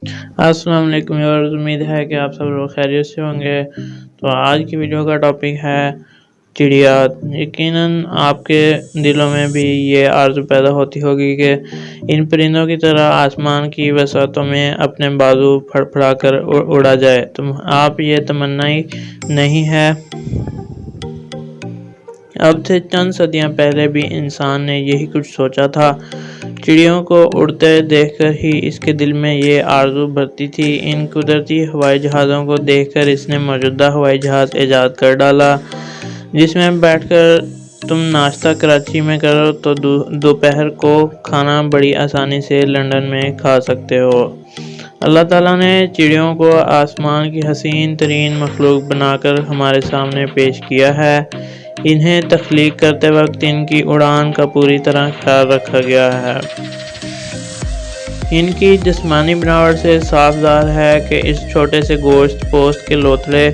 السلام علیکم ویورز، امید ہے کہ آپ سب لوگ خیریت سے ہوں گے۔ تو آج کی ویڈیو کا ٹاپک ہے چڑیا۔ یقیناً آپ کے دلوں میں بھی یہ آرزو پیدا ہوتی ہوگی کہ ان پرندوں کی طرح آسمان کی وسعتوں میں اپنے بازو پھڑا کر اڑا جائے۔ آپ یہ تمنا نہیں ہے؟ اب سے چند صدیاں پہلے بھی انسان نے یہی کچھ سوچا تھا۔ چڑیوں کو اڑتے دیکھ کر ہی اس کے دل میں یہ آرزو بھرتی تھی۔ ان قدرتی ہوائی جہازوں کو دیکھ کر اس نے موجودہ ہوائی جہاز ایجاد کر ڈالا، جس میں بیٹھ کر تم ناشتہ کراچی میں کرو تو دوپہر کو کھانا بڑی آسانی سے لندن میں کھا سکتے ہو۔ اللہ تعالیٰ نے چڑیوں کو آسمان کی حسین ترین مخلوق بنا کر ہمارے سامنے پیش کیا ہے۔ انہیں تخلیق کرتے وقت ان کی اڑان کا پوری طرح خیال رکھا گیا ہے۔ ان کی جسمانی بناوٹ سے صاف ظاہر ہے کہ اس چھوٹے سے گوشت پوست کے لوتھڑے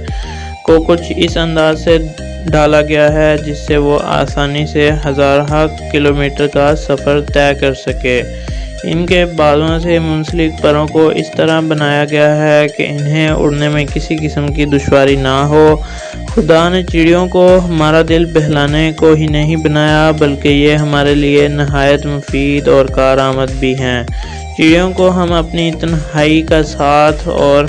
کو کچھ اس انداز سے ڈھالا گیا ہے جس سے وہ آسانی سے ہزارہ کلومیٹر کا سفر طے کر سکے۔ ان کے بازوں سے منسلک پروں کو اس طرح بنایا گیا ہے کہ انہیں اڑنے میں کسی قسم کی دشواری نہ ہو۔ خدا نے چڑیوں کو ہمارا دل بہلانے کو ہی نہیں بنایا، بلکہ یہ ہمارے لیے نہایت مفید اور کارآمد بھی ہیں۔ چڑیوں کو ہم اپنی تنہائی کا ساتھ اور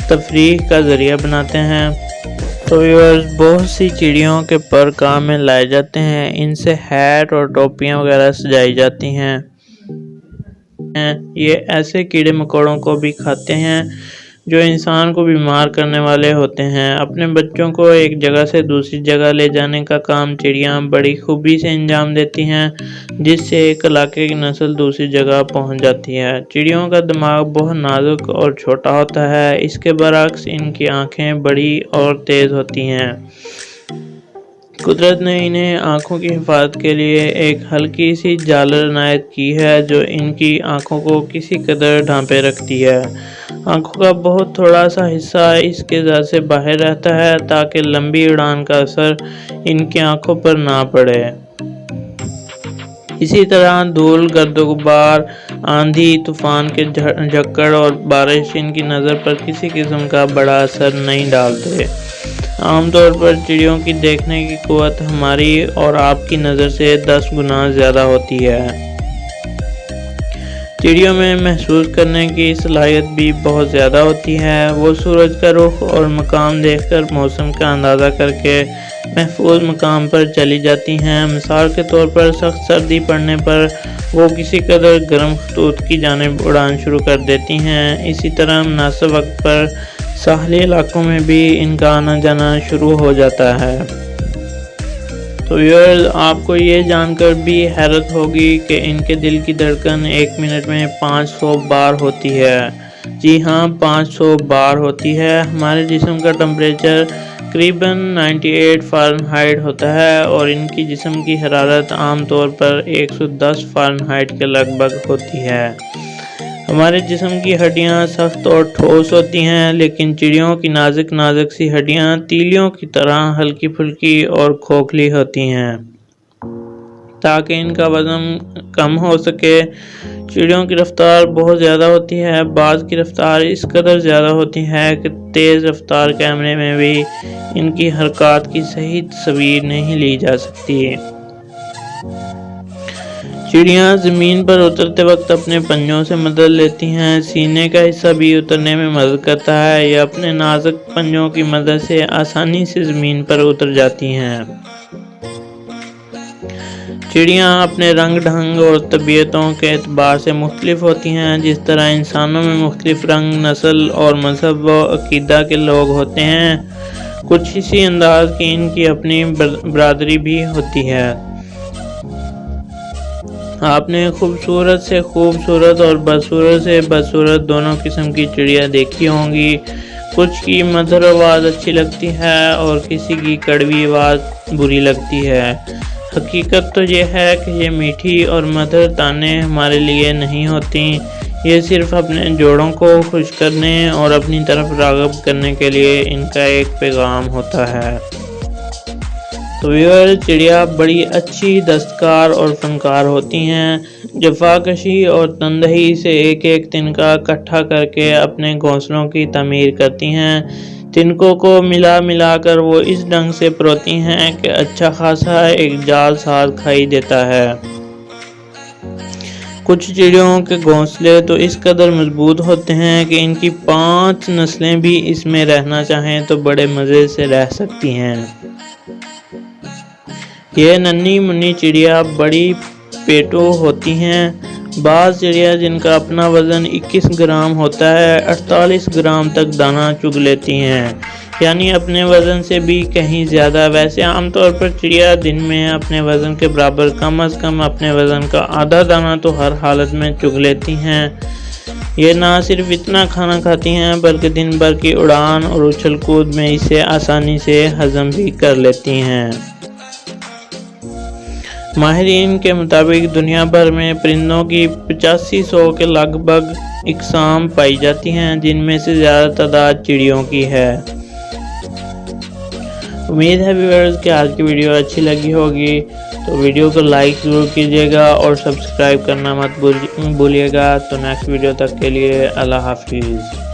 تفریح کا ذریعہ بناتے ہیں۔ تو ویورز، بہت سی چڑیوں کے پر کام میں لائے جاتے ہیں۔ ان سے ہیٹ اور ٹوپیاں وغیرہ سجائی جاتی ہیں۔ یہ ایسے کیڑے مکوڑوں کو بھی کھاتے ہیں جو انسان کو بیمار کرنے والے ہوتے ہیں۔ اپنے بچوں کو ایک جگہ سے دوسری جگہ لے جانے کا کام چڑیاں بڑی خوبی سے انجام دیتی ہیں، جس سے ایک علاقے کی نسل دوسری جگہ پہنچ جاتی ہے۔ چڑیوں کا دماغ بہت نازک اور چھوٹا ہوتا ہے، اس کے برعکس ان کی آنکھیں بڑی اور تیز ہوتی ہیں۔ قدرت نے انہیں آنکھوں کی حفاظت کے لیے ایک ہلکی سی جالر عنایت کی ہے جو ان کی آنکھوں کو کسی قدر ڈھانپے رکھتی ہے۔ آنکھوں کا بہت تھوڑا سا حصہ اس کے زر سے باہر رہتا ہے تاکہ لمبی اڑان کا اثر ان کی آنکھوں پر نہ پڑے۔ اسی طرح دھول، گرد و غبار، آندھی طوفان کے جھکڑ اور بارش ان کی نظر پر کسی قسم کا بڑا اثر نہیں ڈالتے۔ عام طور پر چڑیوں کی دیکھنے کی قوت ہماری اور آپ کی نظر سے 10 گنا زیادہ ہوتی ہے۔ چڑیوں میں محسوس کرنے کی صلاحیت بھی بہت زیادہ ہوتی ہے۔ وہ سورج کا رخ اور مقام دیکھ کر موسم کا اندازہ کر کے محفوظ مقام پر چلی جاتی ہیں۔ مثال کے طور پر سخت سردی پڑنے پر وہ کسی قدر گرم خطوط کی جانب اڑان شروع کر دیتی ہیں۔ اسی طرح مناسب وقت پر ساحلی علاقوں میں بھی ان کا آنا جانا شروع ہو جاتا ہے۔ تو ویورز، آپ کو یہ جان کر بھی حیرت ہوگی کہ ان کے دل کی دھڑکن ایک منٹ میں 500 بار ہوتی ہے۔ جی ہاں، 500 بار ہوتی ہے۔ ہمارے جسم کا ٹمپریچر تقریباً 98 فارنہائٹ ہوتا ہے اور ان کی جسم کی حرارت عام طور پر 110 فارنہائٹ کے لگ بھگ ہوتی ہے۔ ہمارے جسم کی ہڈیاں سخت اور ٹھوس ہوتی ہیں، لیکن چڑیوں کی نازک نازک سی ہڈیاں تیلیوں کی طرح ہلکی پھلکی اور کھوکھلی ہوتی ہیں تاکہ ان کا وزن کم ہو سکے۔ چڑیوں کی رفتار بہت زیادہ ہوتی ہے۔ بعض کی رفتار اس قدر زیادہ ہوتی ہے کہ تیز رفتار کیمرے میں بھی ان کی حرکات کی صحیح تصویر نہیں لی جا سکتی۔ چڑیاں زمین پر اترتے وقت اپنے پنجوں سے مدد لیتی ہیں۔ سینے کا حصہ بھی اترنے میں مدد کرتا ہے۔ یہ اپنے نازک پنجوں کی مدد سے آسانی سے زمین پر اتر جاتی ہیں۔ چڑیاں اپنے رنگ ڈھنگ اور طبیعتوں کے اعتبار سے مختلف ہوتی ہیں۔ جس طرح انسانوں میں مختلف رنگ، نسل اور مذہب و عقیدہ کے لوگ ہوتے ہیں، کچھ اسی انداز کی ان کی اپنی برادری بھی ہوتی ہے۔ آپ نے خوبصورت سے خوبصورت اور بدصورت سے بدصورت دونوں قسم کی چڑیاں دیکھی ہوں گی۔ کچھ کی مدھر آواز اچھی لگتی ہے اور کسی کی کڑوی آواز بری لگتی ہے۔ حقیقت تو یہ ہے کہ یہ میٹھی اور مدھر تانے ہمارے لیے نہیں ہوتی، یہ صرف اپنے جوڑوں کو خوش کرنے اور اپنی طرف راغب کرنے کے لیے ان کا ایک پیغام ہوتا ہے۔ تو ویور، چڑیا بڑی اچھی دستکار اور فنکار ہوتی ہیں۔ جفاکشی اور تندہی سے ایک ایک تنکا اکٹھا کر کے اپنے گھونسلوں کی تعمیر کرتی ہیں۔ تنکوں کو ملا کر وہ اس ڈھنگ سے پروتی ہیں کہ اچھا خاصا ایک جال ساز کھائی دیتا ہے۔ کچھ چڑیوں کے گھونسلے تو اس قدر مضبوط ہوتے ہیں کہ ان کی 5 نسلیں بھی اس میں رہنا چاہیں تو بڑے مزے سے رہ سکتی ہیں۔ یہ ننھی منھی چڑیا بڑی پیٹو ہوتی ہیں۔ بعض چڑیا جن کا اپنا وزن 21 گرام ہوتا ہے 48 گرام تک دانہ چگ لیتی ہیں، یعنی اپنے وزن سے بھی کہیں زیادہ۔ ویسے عام طور پر چڑیا دن میں اپنے وزن کے برابر کم از کم اپنے وزن کا آدھا دانہ تو ہر حالت میں چگ لیتی ہیں۔ یہ نہ صرف اتنا کھانا کھاتی ہیں بلکہ دن بھر کی اڑان اور اچھل کود میں اسے آسانی سے ہضم بھی کر لیتی ہیں۔ ماہرین کے مطابق دنیا بھر میں پرندوں کی 8500 کے لگ بھگ اقسام پائی جاتی ہیں، جن میں سے زیادہ تعداد چڑیوں کی ہے۔ امید ہے ویورز کہ آج کی ویڈیو اچھی لگی ہوگی، تو ویڈیو کو لائک ضرور کیجیے گا اور سبسکرائب کرنا مت بھولیے گا۔ تو نیکسٹ ویڈیو تک کے لیے اللہ حافظ۔